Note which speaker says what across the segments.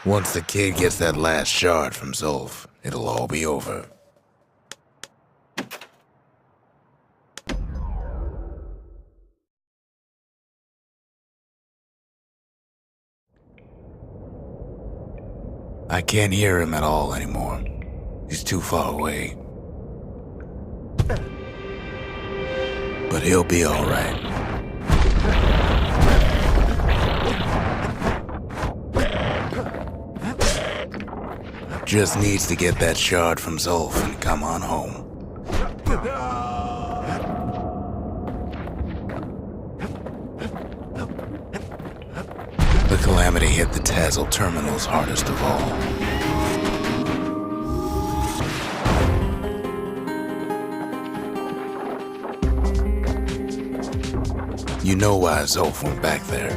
Speaker 1: Once the kid gets that last shard from Zulf, it'll all be over. I can't hear him at all anymore. He's too far away. But he'll be all right. Just needs to get that shard from Zulf and come on home. The calamity hit the Tazzle terminals hardest of all. You know why Zulf went back there.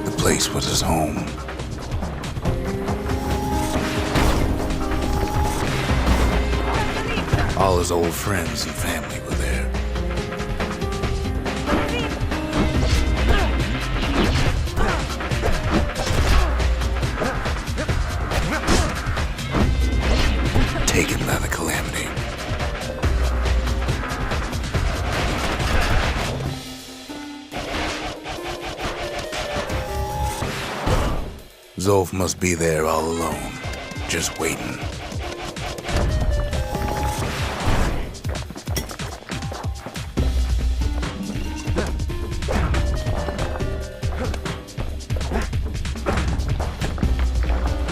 Speaker 1: The place was his home. All his old friends and family were there. Taken by the calamity. Zulf must be there all alone, just waiting.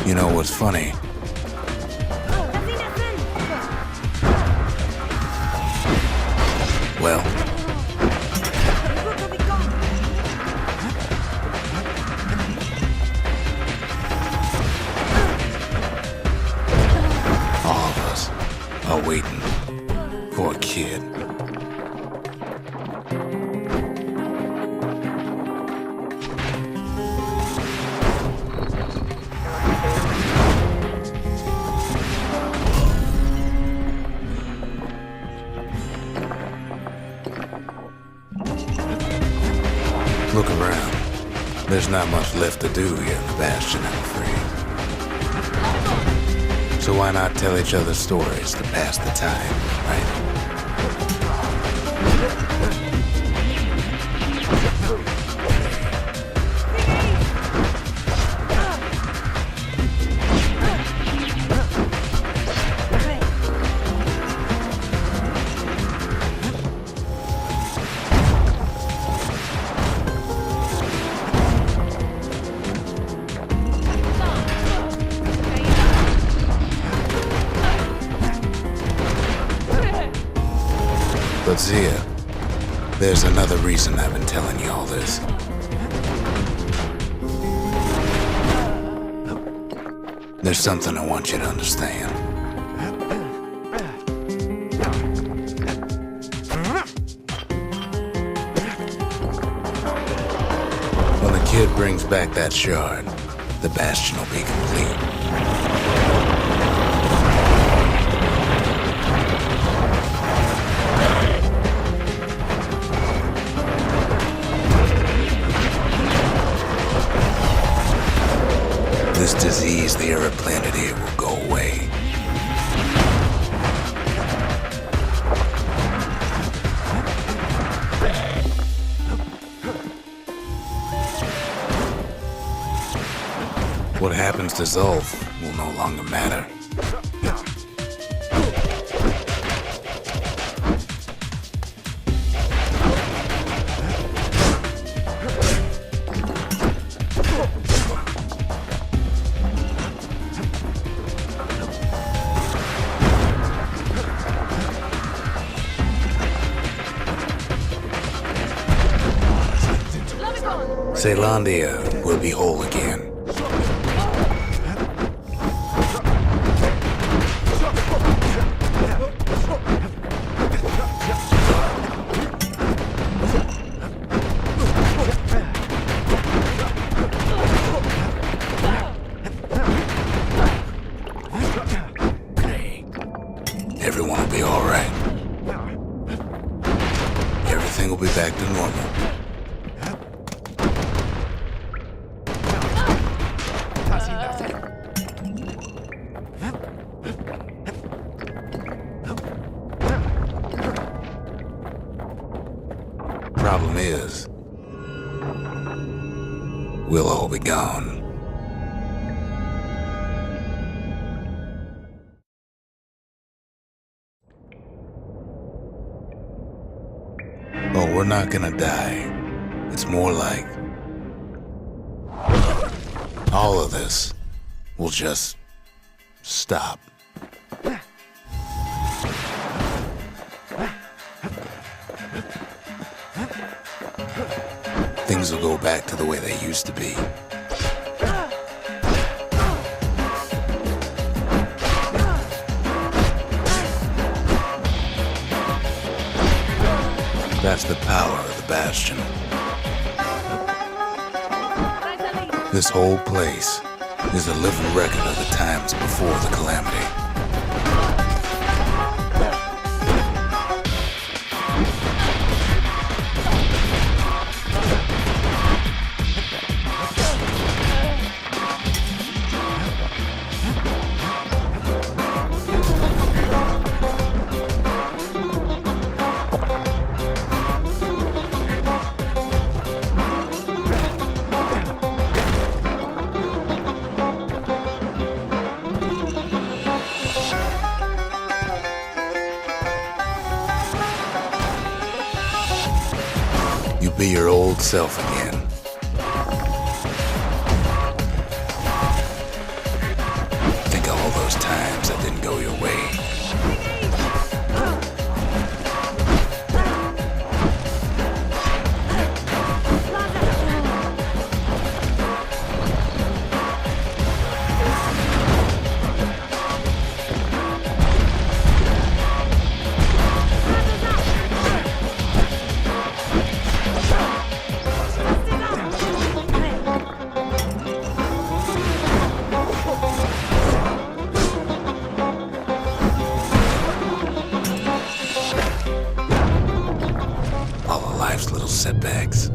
Speaker 1: You know what's funny? Well, all of us are waiting for a kid. Look around. There's not much left to do here in the Bastion, I'm afraid. So why not tell each other stories to pass the time, right? But Zia, there's another reason I've been telling you all this. There's something I want you to understand. When the kid brings back that shard, the Bastion will be complete. This disease the ever planted here will go away. What happens to Zulf will no longer matter. Zealandia will be whole again. Everyone will be all right. Everything will be back to normal. problem is, we'll all be gone. Oh, we're not gonna die. It's more like all of this will just stop. Things will go back to the way they used to be. That's the power of the Bastion. This whole place is a living record of the times before the calamity. You be your old self again. Think of all those times that didn't go your way. Little setbacks.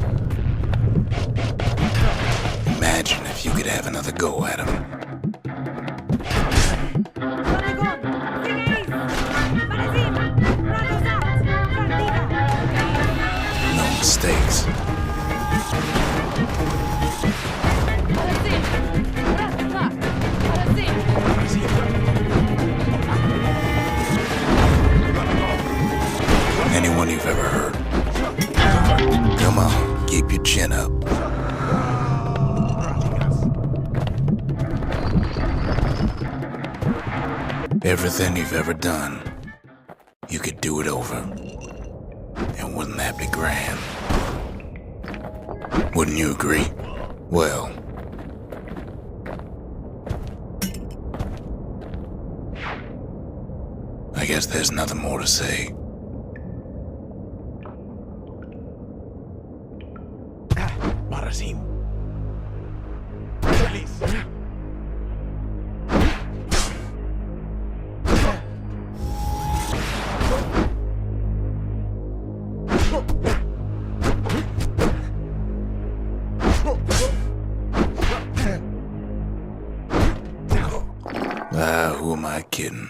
Speaker 1: Imagine if you could have another go at them. No mistakes. Anyone you've ever heard. Come on, keep your chin up. Everything you've ever done, you could do it over. And wouldn't that be grand? Wouldn't you agree? Well, I guess there's nothing more to say. Who am I kidding?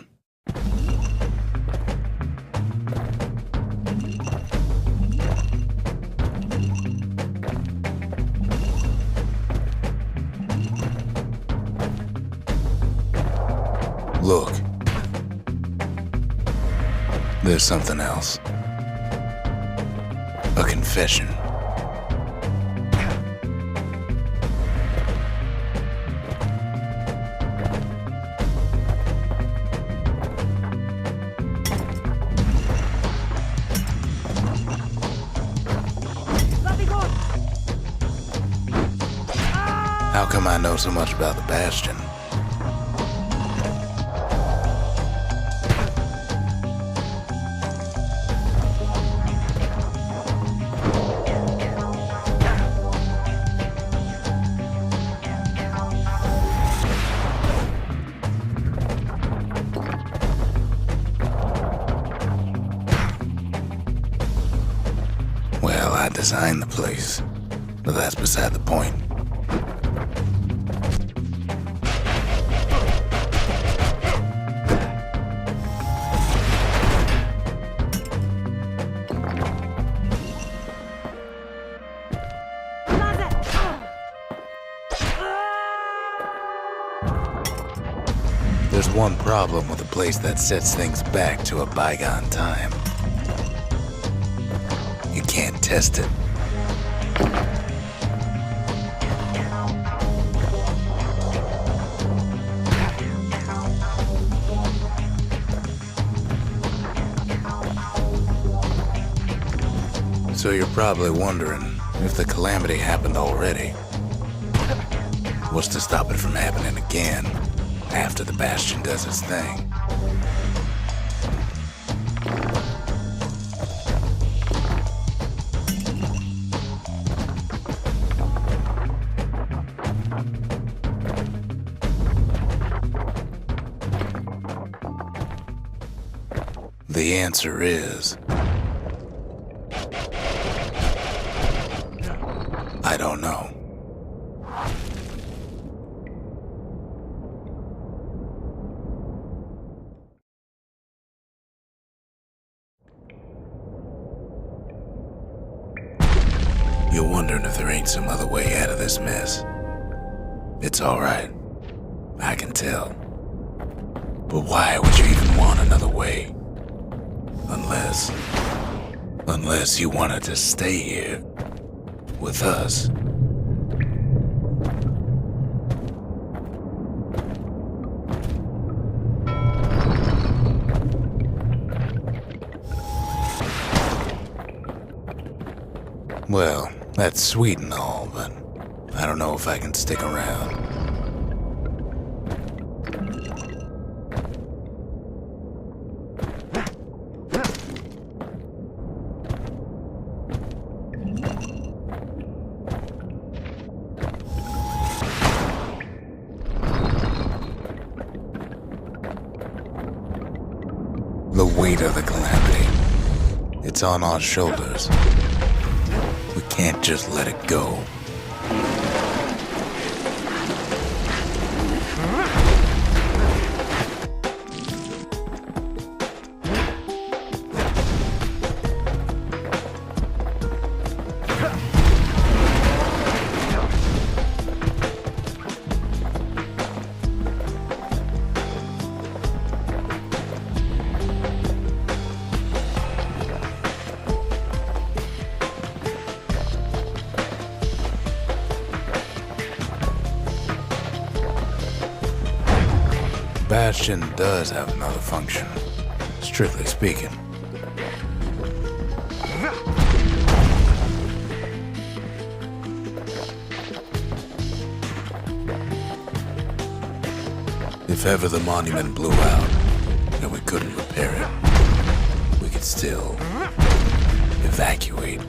Speaker 1: Look, there's something else. A confession. How come I know so much about the Bastion? Well, I designed the place, but that's beside the point. There's one problem with a place that sets things back to a bygone time. You can't test it. So you're probably wondering if the calamity happened already. What's to stop it from happening again after the Bastion does its thing? The answer is... I don't know. You're wondering if there ain't some other way out of this mess. It's all right. I can tell. But why would you even want another way? Unless you wanted to stay here with us. Well, that's sweet and all, but I don't know if I can stick around. The weight of the calamity. It's on our shoulders. We can't just let it go. Bastion does have another function, strictly speaking. If ever the monument blew out and we couldn't repair it, we could still evacuate.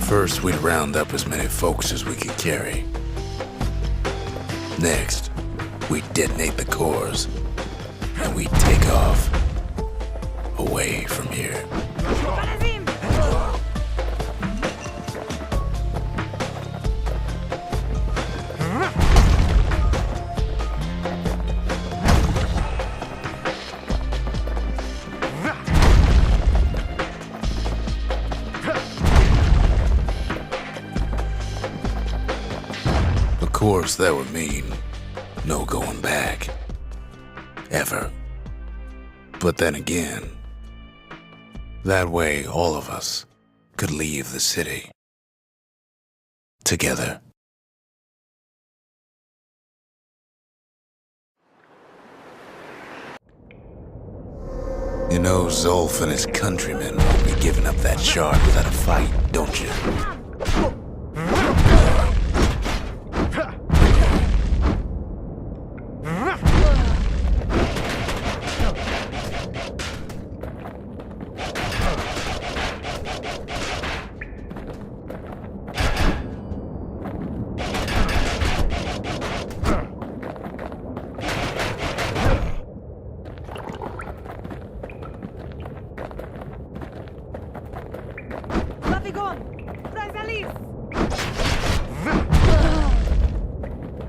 Speaker 1: First, we'd round up as many folks as we could carry. Next, we detonate the cores, and we take off away from here. Of course, that would mean no going back. Ever. But then again, that way all of us could leave the city. Together. You know Zolf and his countrymen won't be giving up that shard without a fight, don't you?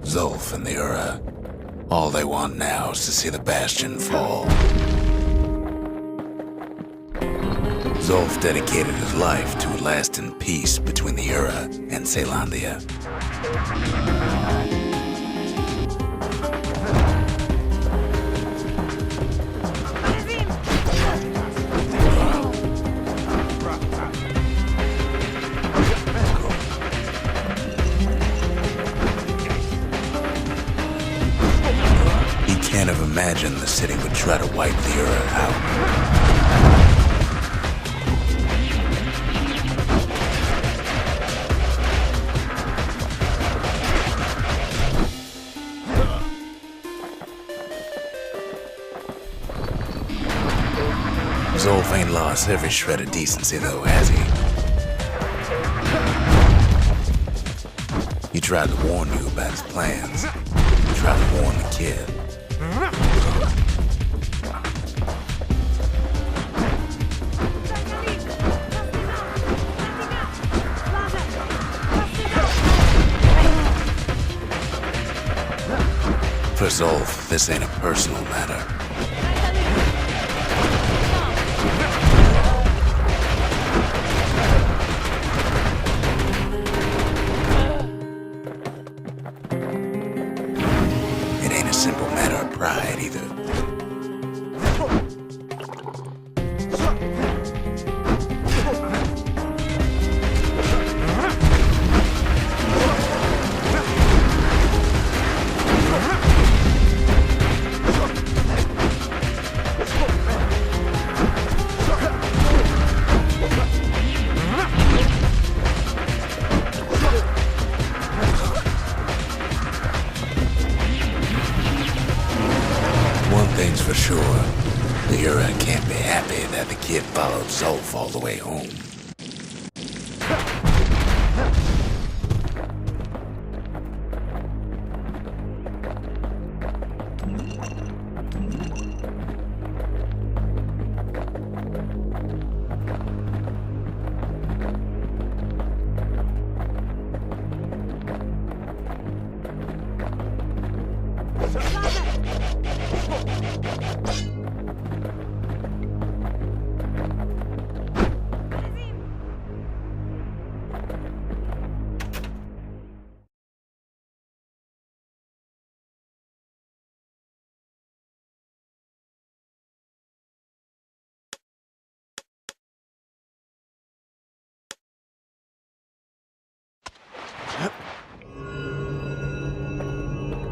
Speaker 1: Zolf and the Ura, all they want now is to see the Bastion fall. Zolf dedicated his life to a lasting peace between the Ura and Caelondia. can't have imagined the city would try to wipe the Earth out. Zolf ain't lost every shred of decency though, has he? He tried to warn you about his plans. He tried to warn the kid. For Zolf, this ain't a personal matter. It ain't a simple matter of pride either. One thing's for sure, the Ura can't be happy that the kid followed Zolf all the way home.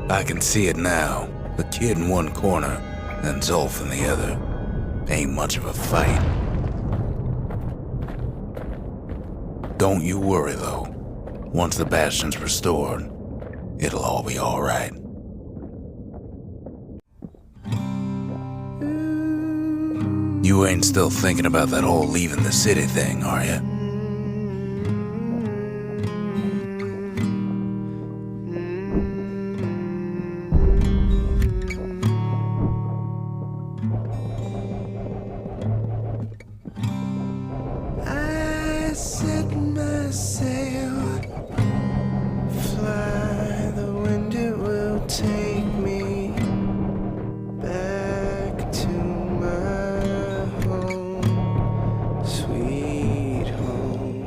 Speaker 1: I can see it now. The kid in one corner, and Zolf in the other. Ain't much of a fight. Don't you worry, though. Once the Bastion's restored, it'll all be alright. You ain't still thinking about that whole leaving the city thing, are you?
Speaker 2: Set my sail, fly, the wind it will take me back to my home, sweet home.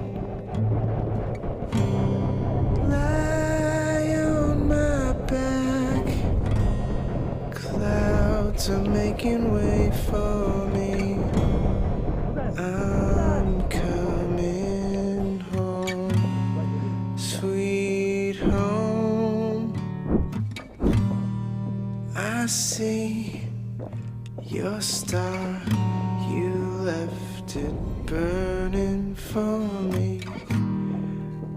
Speaker 2: Lie on my back, clouds are making way for me. I'm coming home, sweet home. I see your star, you left it burning for me.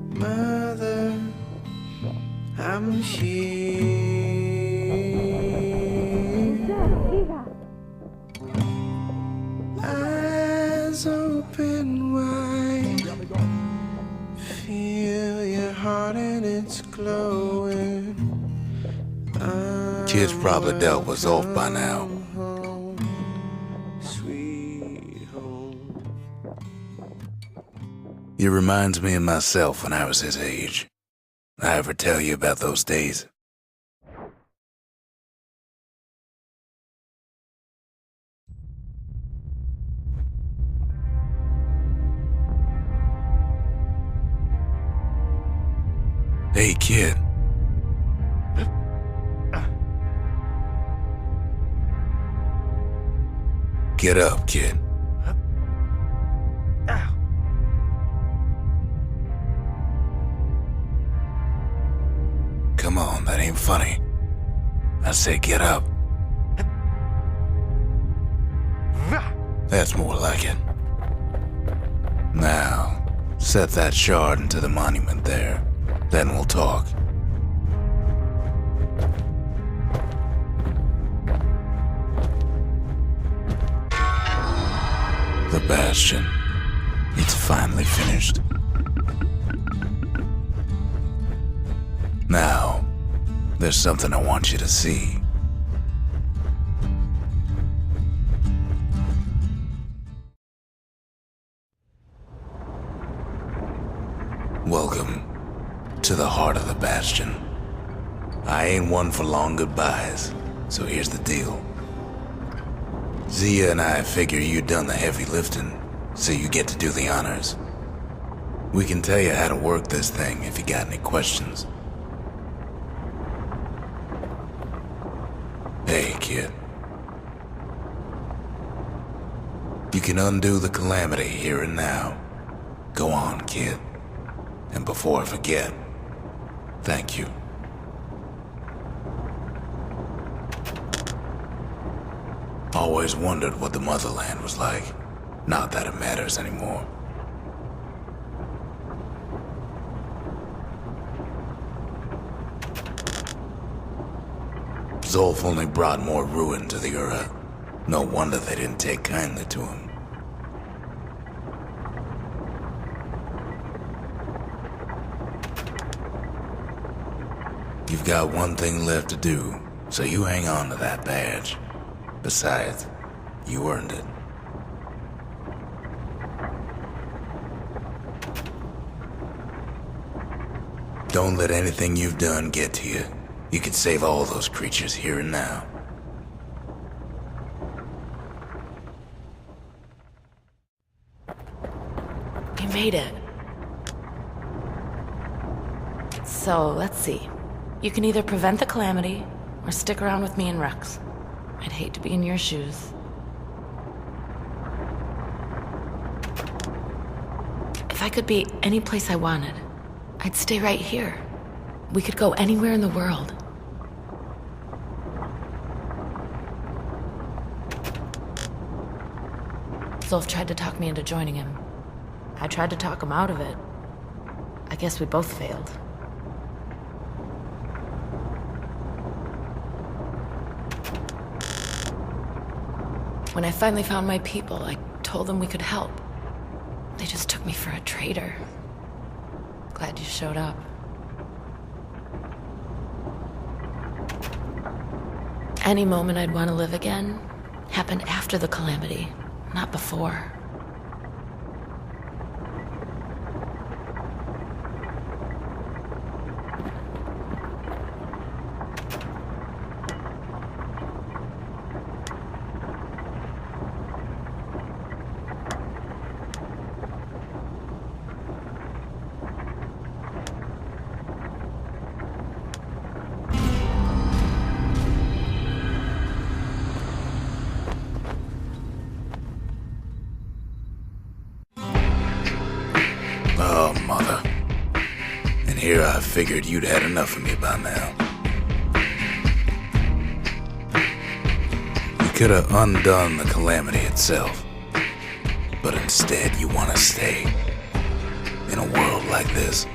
Speaker 2: Mother, I'm here. Eyes open wide, feel your heart and it's glowing.
Speaker 1: Kid's probably dealt with Zolf by now.
Speaker 2: Home, sweet home.
Speaker 1: He reminds me of myself when I was his age. I ever tell you about those days? Hey, kid. Get up, kid. Come on, that ain't funny. I say get up. That's more like it. Now, set that shard into the monument there. Then we'll talk. The Bastion. It's finally finished. Now, there's something I want you to see. Welcome to the heart of the Bastion. I ain't one for long goodbyes, so here's the deal. Zia and I figure you done the heavy lifting, so you get to do the honors. We can tell you how to work this thing if you got any questions. Hey, kid. You can undo the calamity here and now. Go on, kid. And before I forget, thank you. Always wondered what the motherland was like. Not that it matters anymore. Zolf only brought more ruin to the Ura. No wonder they didn't take kindly to him. You've got one thing left to do, so you hang on to that badge. Besides, you earned it. Don't let anything you've done get to you. You can save all those creatures here and now.
Speaker 3: You made it. So, let's see. You can either prevent the calamity, or stick around with me and Rex. I'd hate to be in your shoes. If I could be any place I wanted, I'd stay right here. We could go anywhere in the world. Zolf tried to talk me into joining him. I tried to talk him out of it. I guess we both failed. When I finally found my people, I told them we could help. They just took me for a traitor. Glad you showed up. Any moment I'd want to live again happened after the calamity, not before.
Speaker 1: Oh, mother. And here I figured you'd had enough of me by now. You could have undone the calamity itself, but instead you want to stay in a world like this.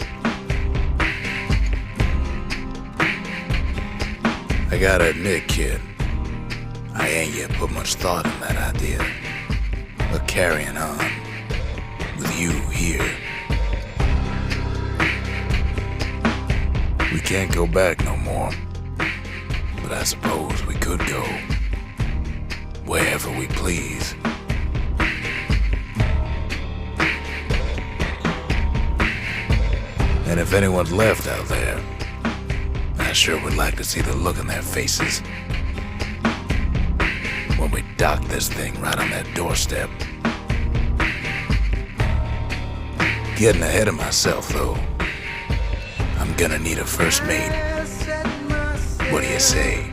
Speaker 1: I gotta admit, kid, I ain't yet put much thought in that idea of carrying on with you here. We can't go back no more, but I suppose we could go wherever we please. And if anyone's left out there, I sure would like to see the look in their faces when we dock this thing right on that doorstep. Getting ahead of myself, though. I'm gonna need a first mate. What do you say?